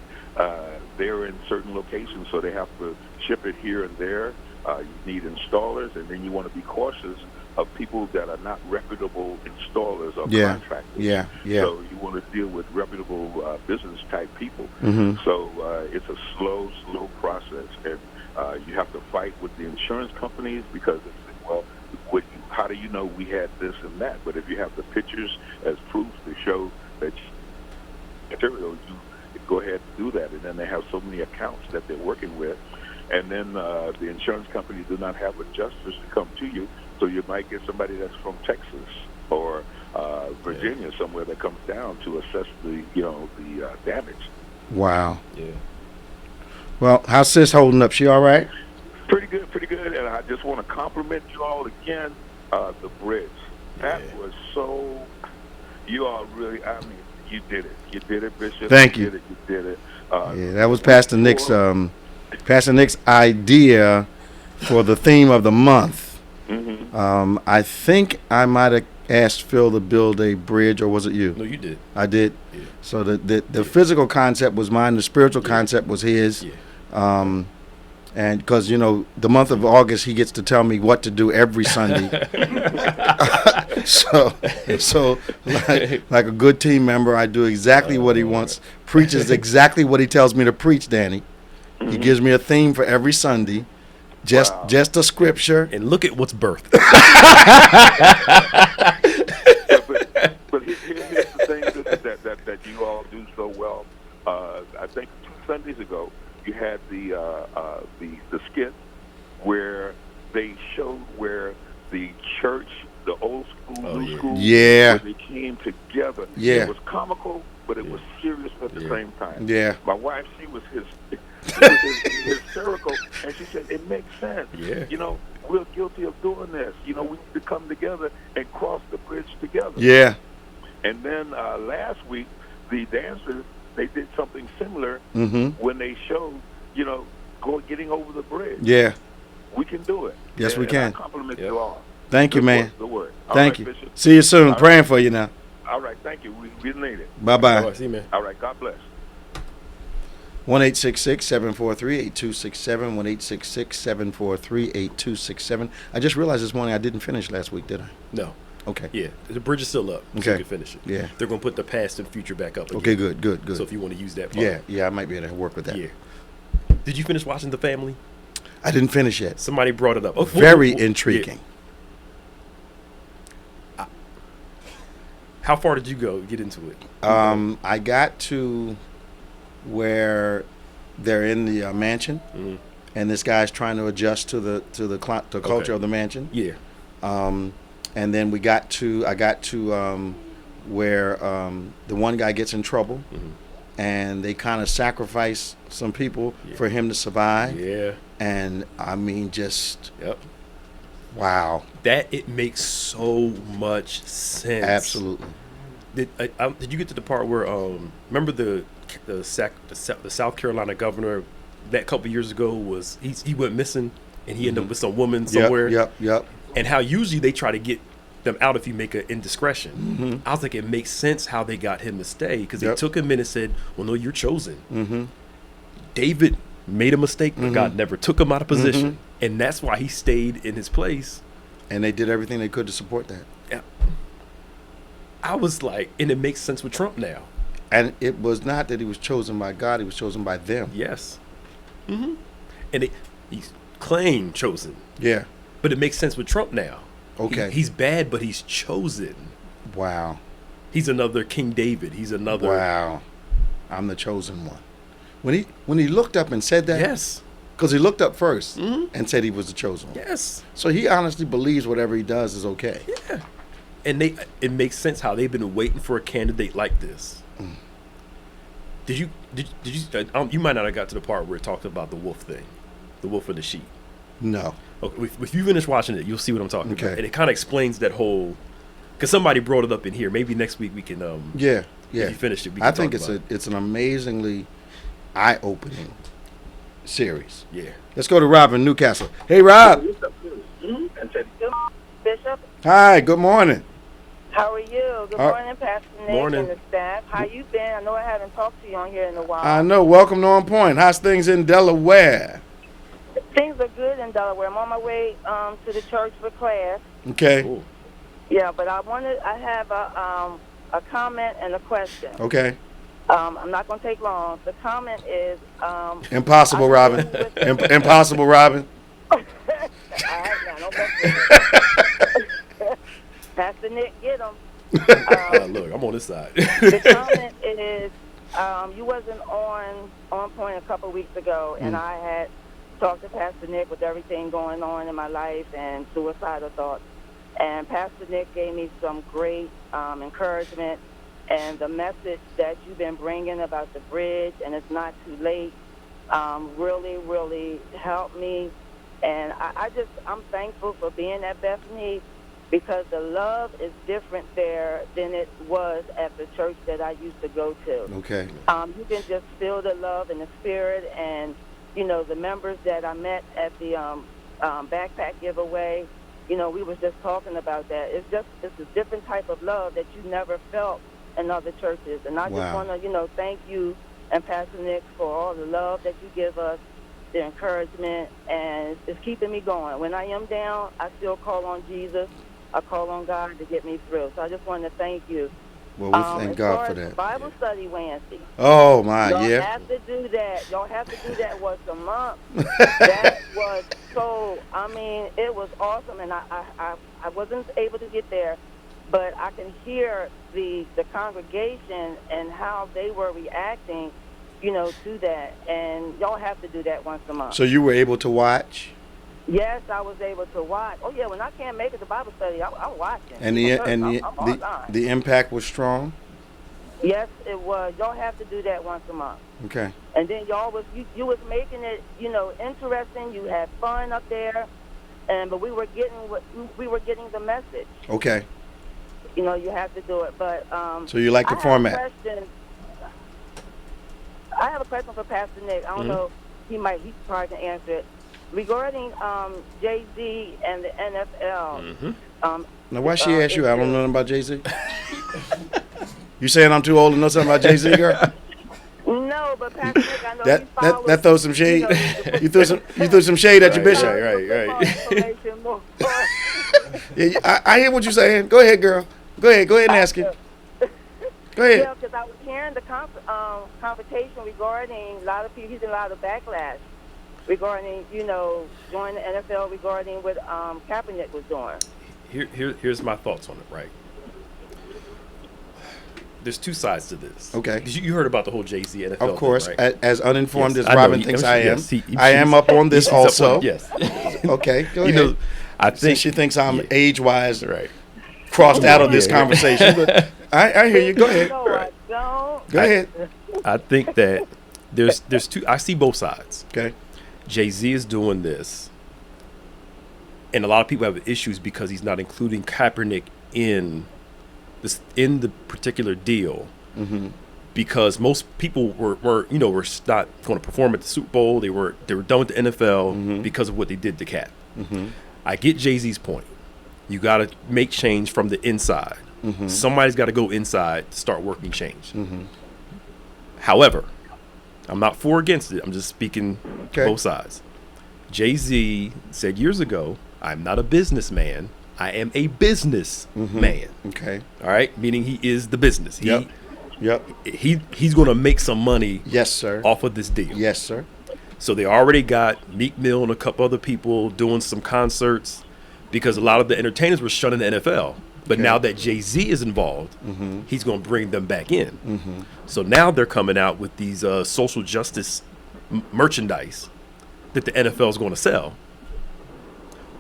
they're in certain locations, so they have to ship it here and there. You need installers, and then you want to be cautious of people that are not reputable installers or contractors. Yeah. So you want to deal with reputable business-type people. Mm-hmm. So it's a slow process, and you have to fight with the insurance companies because it's, well, how do you know we had this and that? But if you have the pictures as proof to show that material, you go ahead and do that. And then they have so many accounts that they're working with. And then the insurance companies do not have adjusters to come to you, so you might get somebody that's from Texas or Virginia, somewhere that comes down to assess the damage. Wow. Yeah. Well, how's sis holding up? She all right? Pretty good. And I just want to compliment you all again. The bridge. That was so. You all really. I mean, you did it. You did it, Bishop. Thank you. You did it. Yeah, that was Pastor Nick's idea for the theme of the month. Mm-hmm. I think I might have asked Phil to build a bridge, or was it you? No, you did. I did. Yeah. So the physical concept was mine. The spiritual concept was his. Yeah. And because, the month of August, he gets to tell me what to do every Sunday. so like a good team member, I do exactly what he wants, preaches exactly what he tells me to preach, Danny. Mm-hmm. He gives me a theme for every Sunday, just a scripture. And look at what's birthed. But here's the thing that you all do so well. I think 2 Sundays ago, you had the skit where they showed where the church, the old school, new school, where they came together. Yeah. It was comical, but it was serious at the same time. Yeah. My wife, she was hysterical, and she said, it makes sense. Yeah. We're guilty of doing this. We need to come together and cross the bridge together. Yeah. And then last week, the dancers, they did something similar when they showed, getting over the bridge. Yeah. We can do it. Yes, we can. I compliment you all. Thank you, man. The word. Thank you. Bishop. See you soon. All Praying for you now. All right, thank you. We need it. Bye-bye. All right, see you, man. All right, God bless. 1-866-743-8267, 1-866-743-8267. I just realized this morning I didn't finish last week, did I? No. Okay. Yeah, the bridge is still up. So Okay. you can finish it. Yeah. They're going to put the past and future back up again. Okay, good. So if you want to use that part. Yeah, I might be able to work with that. Yeah. Did you finish watching The Family? I didn't finish yet. Somebody brought it up. Oh, Very intriguing. Yeah. How far did you get into it? I got to where they're in the mansion, and this guy's trying to adjust to the culture of the mansion. Yeah. And then I got to where the one guy gets in trouble, and they kind of sacrifice some people for him to survive. Yeah. And I mean, just Yep. wow. It makes so much sense. Absolutely. Did you get to the part where remember the South Carolina governor that couple years ago he went missing and he ended up with some woman somewhere. Yep. And how usually they try to get them out if you make an indiscretion. I was like, it makes sense how they got him to stay because they took him in and said, well, no, you're chosen. David made a mistake, but God never took him out of position. And that's why he stayed in his place. And they did everything they could to support that. Yeah. I was like, and it makes sense with Trump now. And it was not that he was chosen by God, he was chosen by them. Yes. And he's claimed chosen. Yeah. But it makes sense with Trump now. Okay. He's bad, but he's chosen. Wow. He's another King David. He's another. Wow. I'm the chosen one. When he looked up and said that. Yes. Because he looked up first and said he was the chosen one. Yes. So he honestly believes whatever he does is okay. Yeah. And it makes sense how they've been waiting for a candidate like this. Did you you might not have got to the part where it talked about the wolf thing, the wolf and the sheep. No. Okay, if you finish watching it, you'll see what I'm talking Okay. about. And it kind of explains that whole, because somebody brought it up in here. Maybe next week we can, Yeah. if you finish it, we can I think talk about it's an amazingly eye-opening series. it. Yeah. Let's go to Rob in Newcastle. Hey, Rob. Bishop, Hi. Good morning. how are you? Good morning, Pastor Nick Morning. and the staff. How you been? I know I haven't talked to you on here in a while. I know. Welcome to On Point. How's things in Delaware? Things are good in Delaware. I'm on my way to the church for class. Okay. Cool. Yeah, but I have a comment and a question. Okay. I'm not going to take long. The comment is Impossible, Robin. Impossible, Robin. all right, now don't mess with me. Pastor Nick, get him. Look, I'm on this side. The comment is, you wasn't on point a couple weeks ago, and I had talked to Pastor Nick with everything going on in my life and suicidal thoughts. And Pastor Nick gave me some great encouragement, and the message that you've been bringing about the bridge and it's not too late really, really helped me. And I'm thankful for being at Bethany, because the love is different there than it was at the church that I used to go to. Okay. You can just feel the love and the spirit, and, you know, the members that I met at the backpack giveaway, you know, we was just talking about that. It's a different type of love that you never felt in other churches. And I just want to, you know, thank you and Pastor Nick for all the love that you give us, the encouragement, and it's keeping me going. When I am down, I still call on Jesus. I call on God to get me through. So I just want to thank you. Well, we thank God for as that. Bible study Wednesday. Oh, my, Y'all yeah. have to do that. Y'all have to do that once a month. That was so, I mean, it was awesome. And I wasn't able to get there, but I can hear the congregation and how they were reacting, you know, to that. And y'all have to do that once a month. So you were able to watch? Yes, I was able to watch. Oh, yeah, when I can't make it to Bible study, I'm watching. And I'm online. the impact was strong? Yes, it was. Y'all have to do that once a month. Okay. And then y'all was you was making it, you know, interesting. You had fun up there, but we were getting the message. Okay. You know, you have to do it. But So you like the format? I have a question for Pastor Nick. I don't know. He probably can answer it regarding Jay-Z and the NFL. Now, why she asked you? I don't know nothing about Jay-Z. You saying I'm too old to know something about Jay-Z, girl? No, but Pastor Nick, I know he follows, that throws some shade. You threw some shade at your bishop. Right. Yeah, I hear what you're saying. Go ahead, girl. Go ahead and ask him. Go ahead. Yeah, because I was hearing the conversation regarding a lot of people. He's getting a lot of backlash regarding, you know, joining the NFL, regarding what Kaepernick was doing. Here's my thoughts on it, right? There's two sides to this. Okay. 'Cause you heard about the whole Jay-Z NFL Of course, thing, right? as uninformed Yes, as I know. Robin thinks I am, Yes, I am up on this he's up also. on- yes. Okay, go You ahead. know, I think Since she thinks I'm age-wise right. crossed out of this Yeah. conversation. But I hear you. Go ahead. No, I don't. Go ahead. I think that there's two. I see both sides. Okay. Jay-Z is doing this, and a lot of people have issues because he's not including Kaepernick in the particular deal. Because most people were not going to perform at the Super Bowl. They were done with the NFL because of what they did to Cap. I get Jay-Z's point. You got to make change from the inside. Somebody's got to go inside to start working change. However, I'm not for or against it. I'm just speaking both sides. Jay-Z said years ago, "I'm not a businessman. I am a business man." Okay. All right, meaning he is the business. Yep. He's going to make some money. Yes, sir. Off of this deal. Yes, sir. So they already got Meek Mill and a couple other people doing some concerts because a lot of the entertainers were shunning the NFL. But now that Jay-Z is involved, he's going to bring them back in. So now they're coming out with these social justice merchandise that the NFL is going to sell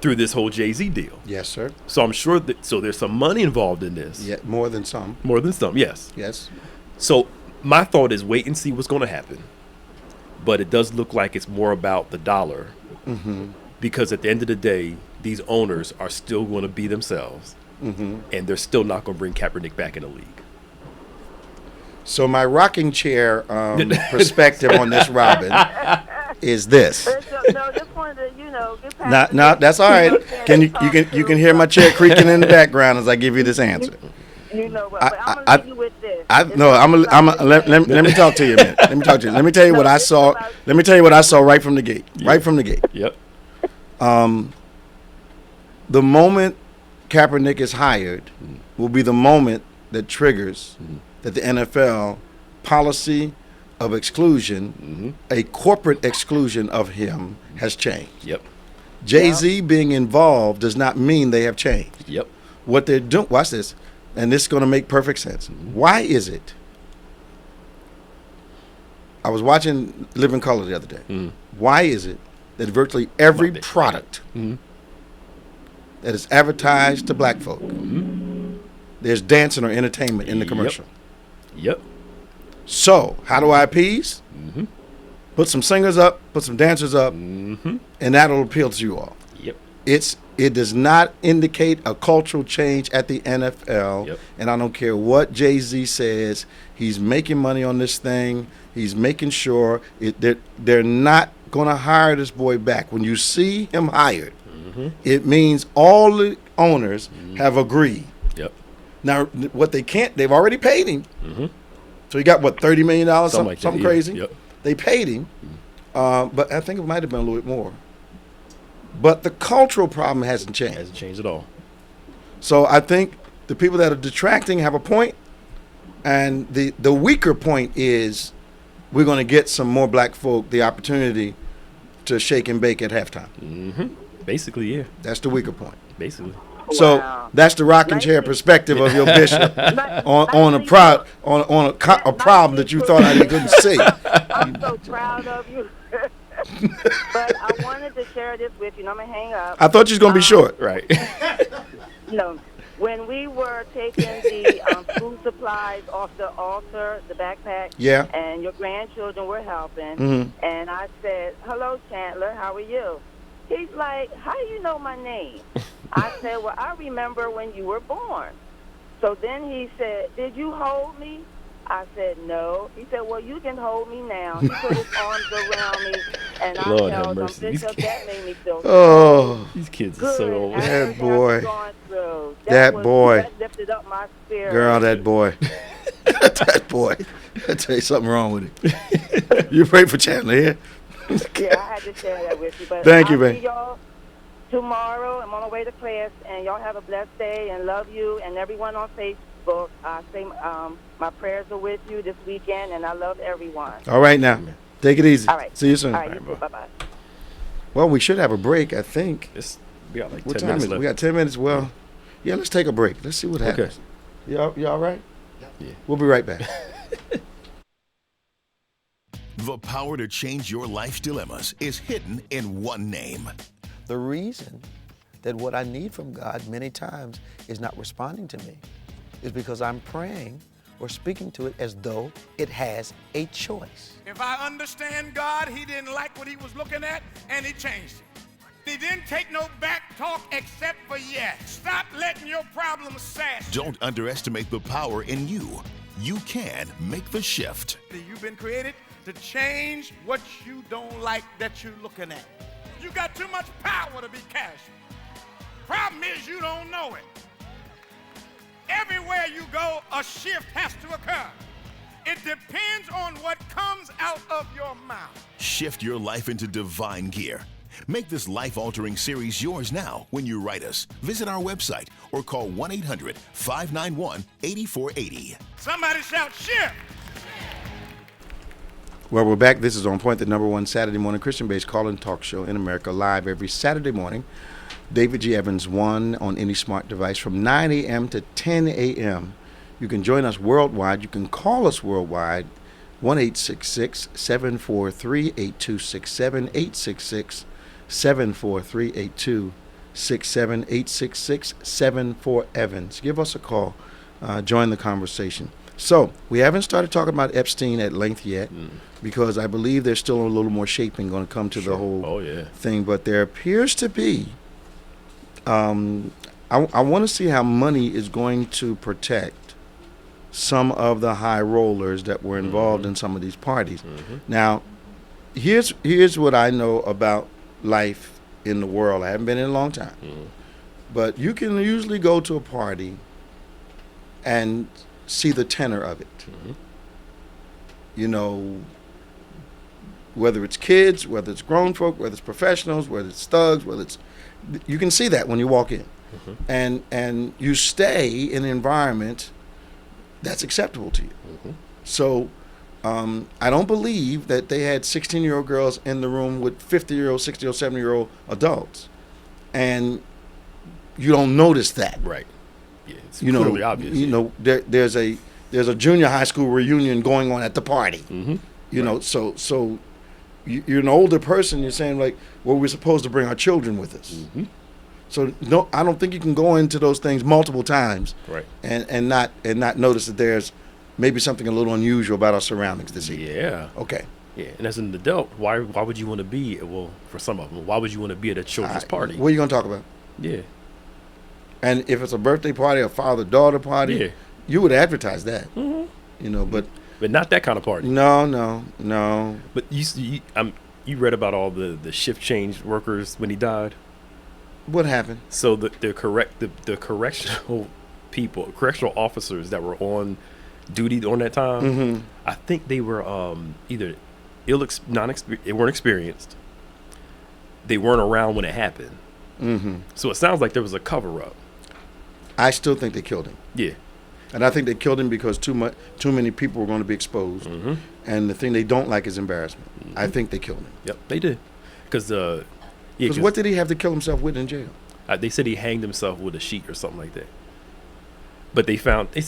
through this whole Jay-Z deal. Yes, sir. So I'm sure so there's some money involved in this. Yeah, more than some. More than some, yes. Yes. So my thought is wait and see what's going to happen. But it does look like it's more about the dollar Because at the end of the day, these owners are still going to be themselves, and they're still not going to bring Kaepernick back in the league. So my rocking chair perspective on this, Robin, is this. No, just wanted to, get past No, that's all right. You can hear my chair creaking in the background as I give you this answer. You know what? But I'm gonna leave you with this. Let me talk to you a minute. Let me tell you what I saw. Let me tell you what I saw right from the gate. Right from the gate. Yep. The moment Kaepernick is hired will be the moment that triggers that the NFL policy of exclusion, a corporate exclusion of him, has changed. Yep. Jay-Z being involved does not mean they have changed. Yep. What they're doing, watch this, and this is going to make perfect sense. Why is it? I was watching Living Color the other day. Why is it that virtually every product that is advertised to black folk, there's dancing or entertainment in the commercial? Yep. So, how do I appease? Put some singers up, put some dancers up, and that'll appeal to you all. Yep. It does not indicate a cultural change at the NFL, and I don't care what Jay-Z says. He's making money on this thing. He's making sure they're not going to hire this boy back. When you see him hired, it means all the owners have agreed. Yep. Now, what they've already paid him. So he got, what, $30 million? Something crazy? Yep. They paid him, but I think it might have been a little bit more. But the cultural problem hasn't changed. Hasn't changed at all. So I think the people that are detracting have a point, and the weaker point is we're going to get some more black folk the opportunity to shake and bake at halftime. Basically, yeah. That's the weaker point. Basically. So that's the rocking chair perspective of your bishop on a problem that you thought I couldn't see. I'm so proud of you. But I wanted to share this with you. I'm going to hang up. I thought you was going to be short. Right. No. When we were taking the food supplies off the altar, the backpack, and your grandchildren were helping, and I said, "Hello, Chandler, how are you?" He's like, "How do you know my name?" I said, "Well, I remember when you were born." So then he said, "Did you hold me?" I said, "No." He said, "Well, you can hold me now." He put his arms around me, and I Lord held him. have mercy. Bishop, that made me feel These kids good. are so old. That boy. That boy. That lifted up my spirit. Girl, that boy. That boy. I tell you something wrong with him. You pray for Chandler here? Yeah, I had to share that with you. But Thank you, I'll man. see y'all tomorrow. I'm on my way to class, and y'all have a blessed day, and love you, and everyone on Facebook. I say my prayers are with you this weekend, and I love everyone. All right, now. Take it easy. All right. See you soon. All right, bye-bye. Well, we should have a break, I think. We got like What 10 time minutes is it? left. We got 10 minutes. Well, yeah, let's take a break. Let's see what happens. You all right? Yeah. We'll be right back. The power to change your life's dilemmas is hidden in one name. The reason that what I need from God many times is not responding to me is because I'm praying or speaking to it as though it has a choice. If I understand God, he didn't like what he was looking at, and he changed it. He didn't take no back talk except for yes. Stop letting your problems sass. Don't underestimate the power in you. You can make the shift. You've been created to change what you don't like that you're looking at. You got too much power to be casual. Problem is you don't know it. Everywhere you go, a shift has to occur. It depends on what comes out of your mouth. Shift your life into divine gear. Make this life-altering series yours now when you write us. Visit our website or call 1-800-591-8480. Somebody shout shift. Well, we're back. This is On Point, the #1 Saturday morning Christian-based call-in talk show in America, live every Saturday morning. David G. Evans 1 on any smart device from 9 a.m. to 10 a.m. You can join us worldwide. You can call us worldwide, 1-866-743-8267, 866-743-8267, 866-74-EVANS. Give us a call. Join the conversation. So we haven't started talking about Epstein at length yet, because I believe there's still a little more shaping going to come to the whole thing. But there appears to be. I want to see how money is going to protect some of the high rollers that were involved in some of these parties. Now, here's what I know about life in the world. I haven't been in a long time, but you can usually go to a party and see the tenor of it. You know, whether it's kids, whether it's grown folk, whether it's professionals, whether it's thugs, you can see that when you walk in. And you stay in an environment that's acceptable to you. So I don't believe that they had 16-year-old girls in the room with 50-year-old, 60-year-old, 70-year-old adults. And you don't notice that. Right. Yeah, it's clearly obvious. You know, there's a junior high school reunion going on at the party. You know, so you're an older person. You're saying like, well, we're supposed to bring our children with us. So no, I don't think you can go into those things multiple times, and not notice that there's maybe something a little unusual about our surroundings this evening. Yeah. Okay. Yeah, and as an adult, why would you want to be? Well, for some of them, why would you want to be at a children's party? What are you going to talk about? Yeah. And if it's a birthday party, a father-daughter party, you would advertise that. You know, but not that kind of party. No. But you read about all the shift change workers when he died. What happened? So the correctional people, correctional officers that were on duty on that time, I think they were either they weren't experienced. They weren't around when it happened. So it sounds like there was a cover up. I still think they killed him. Yeah. And I think they killed him because too many people were going to be exposed. And the thing they don't like is embarrassment. I think they killed him. Yep, they did. Because what did he have to kill himself with in jail? They said he hanged himself with a sheet or something like that. But they found, I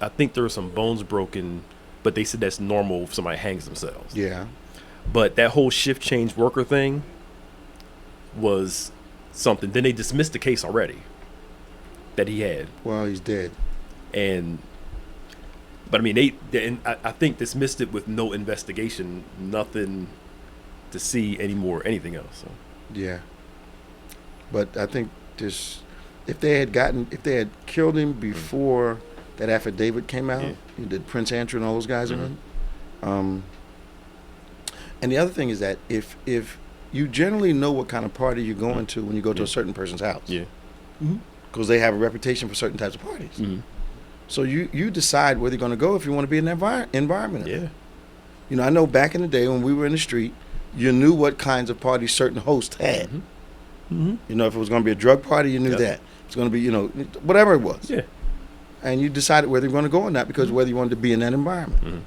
think there were some bones broken, but they said that's normal if somebody hangs themselves. Yeah. But that whole shift change worker thing was something. Then they dismissed the case already that he had. Well, he's dead. But I mean, I think dismissed it with no investigation, nothing to see anymore, anything else. So. Yeah. But I think if they had killed him before that affidavit came out, did Prince Andrew and all those guys are in. And the other thing is that if you generally know what kind of party you're going to when you go to a certain person's house. Yeah. Because they have a reputation for certain types of parties. So you decide whether you're going to go if you want to be in that environment. Yeah. You know, I know back in the day when we were in the street, you knew what kinds of parties certain hosts had. You know, if it was going to be a drug party, you knew that. It's going to be, you know, whatever it was. Yeah. And you decided whether you're going to go or not because whether you wanted to be in that environment.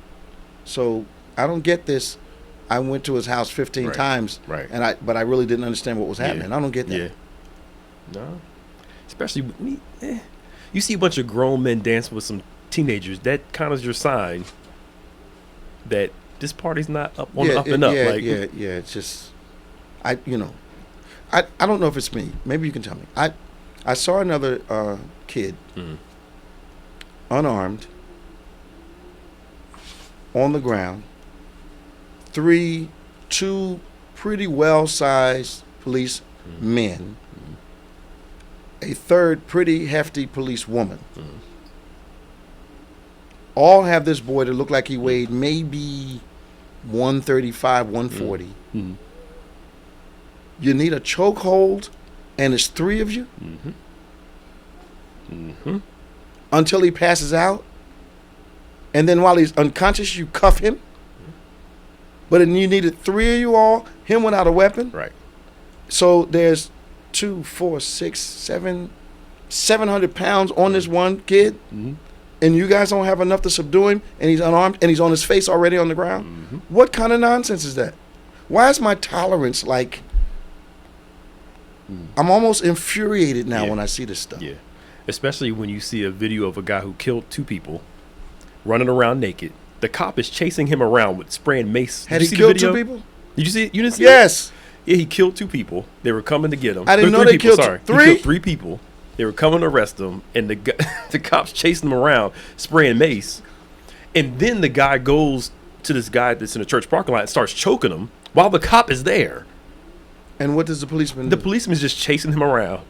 So I don't get this. I went to his house 15 times, but I really didn't understand what was happening. I don't get that. Yeah. No. Especially when you see a bunch of grown men dancing with some teenagers. That kind of is your sign that this party's not up on the up and up. It's just, I don't know if it's me. Maybe you can tell me. I saw another kid, unarmed, on the ground. Two pretty well-sized police men. A third pretty hefty police woman. All have this boy that looked like he weighed maybe 135, 140. You need a chokehold, and it's three of you? Until he passes out? And then while he's unconscious, you cuff him? But then you needed three of you all, him without a weapon? Right. So there's 2, 4, 6, 7, 700 pounds on this one kid, and you guys don't have enough to subdue him, and he's unarmed, and he's on his face already on the ground? What kind of nonsense is that? Why is my tolerance like... I'm almost infuriated now when I see this stuff. Yeah, especially when you see a video of a guy who killed 2 people running around naked. The cop is chasing him around with spraying mace. Had he killed 2 people? Did you see it? You didn't see it? Yeah, he killed 2 people. They were coming to get him. I didn't know they killed 3? He killed 3 people. They were coming to arrest him, and the cops chasing him around, spraying mace. And then the guy goes to this guy that's in the church parking lot and starts choking him while the cop is there. And what does the policeman The do? policeman's just chasing him around,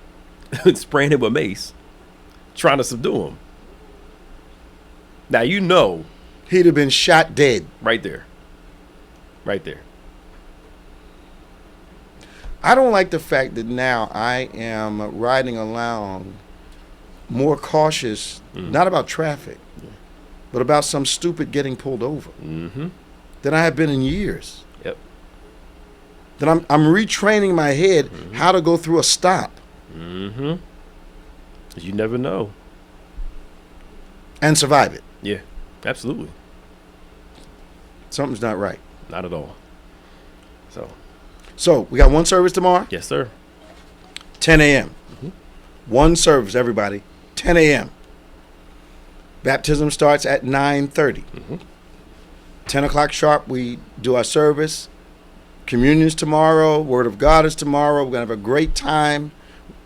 spraying him with mace, trying to subdue him. Now, you know, He'd have been shot dead. right there. Right there. I don't like the fact that now I am riding along more cautious, not about traffic, but about some stupid getting pulled over Mm-hmm. than I have been in years. Yep. That I'm retraining my head how to go through a stop Mm-hmm. You never know. and survive it. Yeah, absolutely. Something's not right. Not at all. So we got one service tomorrow, Yes, sir. 10 a.m. One service, everybody, 10 a.m. Baptism starts at 9:30. 10 o'clock sharp, we do our service. Communion's tomorrow. Word of God is tomorrow. We're going to have a great time.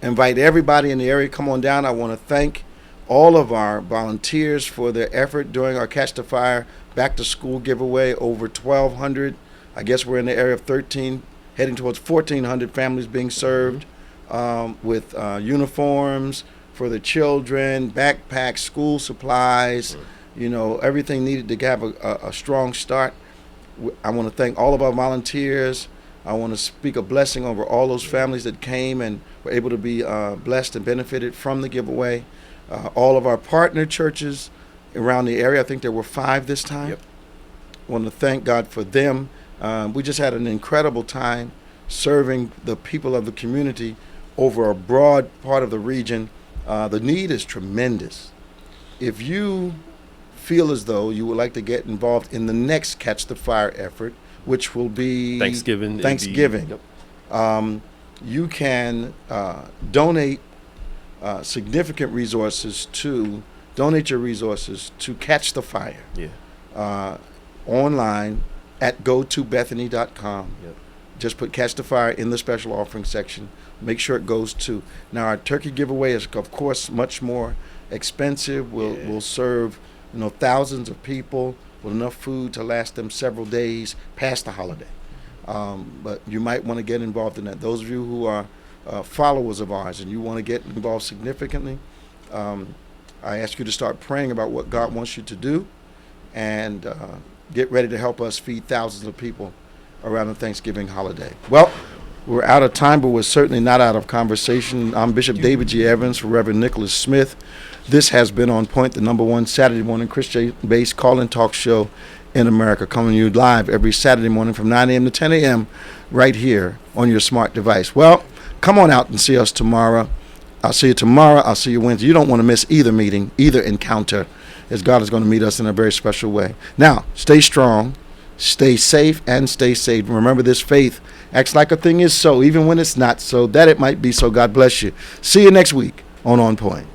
Invite everybody in the area. Come on down. I want to thank all of our volunteers for their effort during our Catch the Fire back to school giveaway. Over 1,200. I guess we're in the area of 13, heading towards 1,400 families being served with uniforms for the children, backpacks, school supplies, everything needed to have a strong start. I want to thank all of our volunteers. I want to speak a blessing over all those families that came and were able to be blessed and benefited from the giveaway. All of our partner churches around the area, I think there were 5 this time. Yep. I want to thank God for them. We just had an incredible time serving the people of the community over a broad part of the region. The need is tremendous. If you feel as though you would like to get involved in the next Catch the Fire effort, which will be Thanksgiving. Yep. You can donate significant resources donate your resources to Catch the Fire. Yeah. Online at gotobethany.com. Yep. Just put Catch the Fire in the special offering section. Make sure it goes to. Now, our turkey giveaway is, of course, much more expensive. We'll serve thousands of people with enough food to last them several days past the holiday. But you might want to get involved in that. Those of you who are followers of ours and you want to get involved significantly, I ask you to start praying about what God wants you to do and get ready to help us feed thousands of people around the Thanksgiving holiday. Well, we're out of time, but we're certainly not out of conversation. I'm Bishop David G. Evans for Reverend Nicholas Smith. This has been On Point, the #1 Saturday morning Christian-based call-in talk show in America, coming to you live every Saturday morning from 9 a.m. to 10 a.m. right here on your smart device. Well, come on out and see us tomorrow. I'll see you tomorrow. I'll see you Wednesday. You don't want to miss either meeting, either encounter, as God is going to meet us in a very special way. Now, stay strong, stay safe, and stay saved. Remember, this faith acts like a thing is so, even when it's not so, that it might be so. God bless you. See you next week on Point.